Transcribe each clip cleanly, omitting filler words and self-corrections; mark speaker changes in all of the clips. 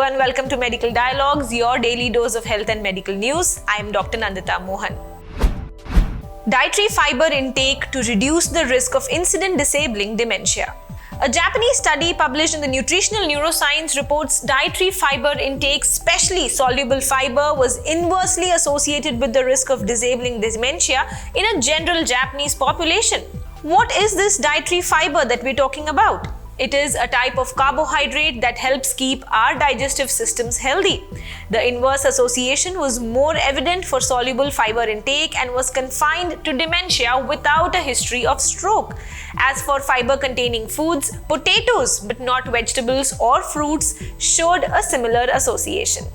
Speaker 1: everyone, welcome to Medical Dialogues, your daily dose of health and medical news. I am Dr. Nandita Mohan. Dietary fiber intake to reduce the risk of incident-disabling dementia. A Japanese study published in the Nutritional Neuroscience reports dietary fiber intake, especially soluble fiber, was inversely associated with the risk of disabling dementia in a general Japanese population. What is this dietary fiber that we're talking about? It is a type of carbohydrate that helps keep our digestive systems healthy. The inverse association was more evident for soluble fiber intake and was confined to dementia without a history of stroke. As for fiber-containing foods, potatoes, but not vegetables or fruits, showed a similar association.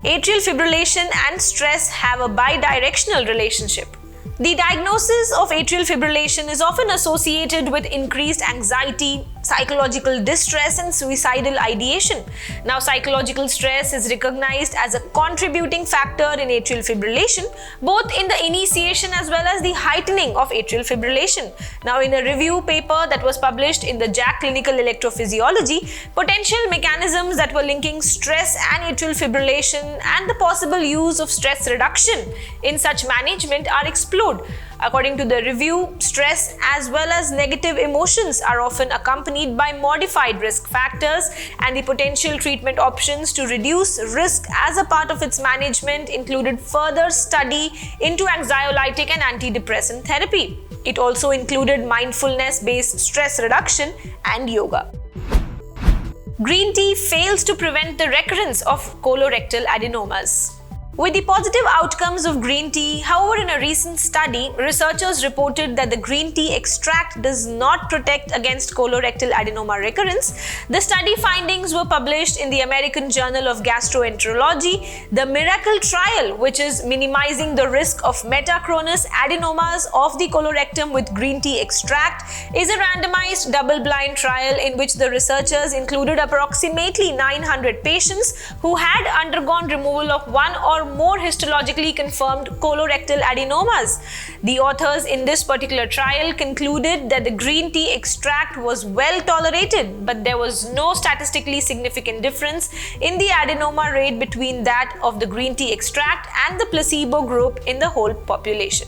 Speaker 1: Atrial fibrillation and stress have a bidirectional relationship. The diagnosis of atrial fibrillation is often associated with increased anxiety, psychological distress, and suicidal ideation. Now, psychological stress is recognized as a contributing factor in atrial fibrillation, both in the initiation as well as the heightening of atrial fibrillation. Now, in a review paper that was published in the JACC Clinical Electrophysiology, potential mechanisms that were linking stress and atrial fibrillation and the possible use of stress reduction in such management are explored. According to the review, stress as well as negative emotions are often accompanied by modified risk factors, and the potential treatment options to reduce risk as a part of its management included further study into anxiolytic and antidepressant therapy. It also included mindfulness-based stress reduction and yoga. Green tea fails to prevent the recurrence of colorectal adenomas. With the positive outcomes of green tea, however, in a recent study, researchers reported that the green tea extract does not protect against colorectal adenoma recurrence. The study findings were published in the American Journal of Gastroenterology. The Miracle Trial, which is minimizing the risk of metachronous adenomas of the colorectum with green tea extract, is a randomized double-blind trial in which the researchers included approximately 900 patients who had undergone removal of one or more histologically confirmed colorectal adenomas. The authors in this particular trial concluded that the green tea extract was well tolerated, but there was no statistically significant difference in the adenoma rate between that of the green tea extract and the placebo group in the whole population.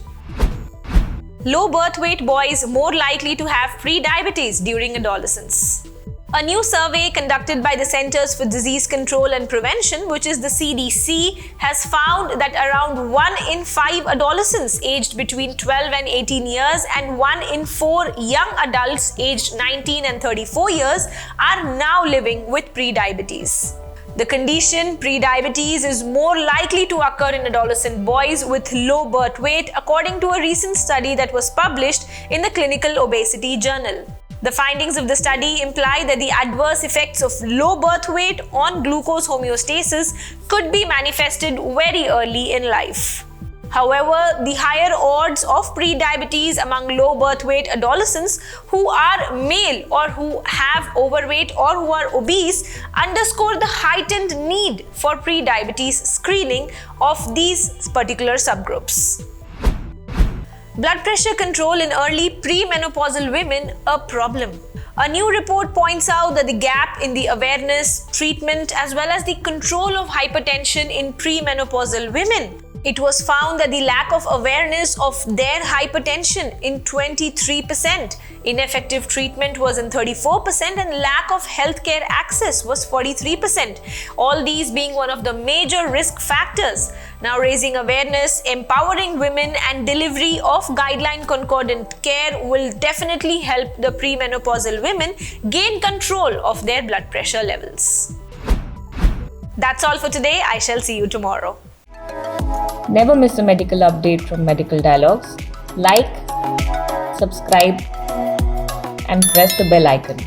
Speaker 1: Low birth weight boys more likely to have prediabetes during adolescence. A new survey conducted by the Centers for Disease Control and Prevention, which is the CDC, has found that around 1 in 5 adolescents aged between 12 and 18 years and 1 in 4 young adults aged 19 and 34 years are now living with prediabetes. The condition, prediabetes, is more likely to occur in adolescent boys with low birth weight, according to a recent study that was published in the Clinical Obesity Journal. The findings of the study imply that the adverse effects of low birth weight on glucose homeostasis could be manifested very early in life. However, the higher odds of prediabetes among low birth weight adolescents who are male or who have overweight or who are obese underscore the heightened need for prediabetes screening of these particular subgroups. Blood pressure control in early premenopausal women, a problem. A new report points out that the gap in the awareness, treatment, as well as the control of hypertension in premenopausal women. It was found that the lack of awareness of their hypertension in 23%, ineffective treatment was in 34%, and lack of healthcare access was 43%. All these being one of the major risk factors. Now, raising awareness, empowering women, and delivery of guideline concordant care will definitely help the premenopausal women gain control of their blood pressure levels. That's all for today. I shall see you tomorrow.
Speaker 2: Never miss a medical update from Medical Dialogues. Like, subscribe, and press the bell icon.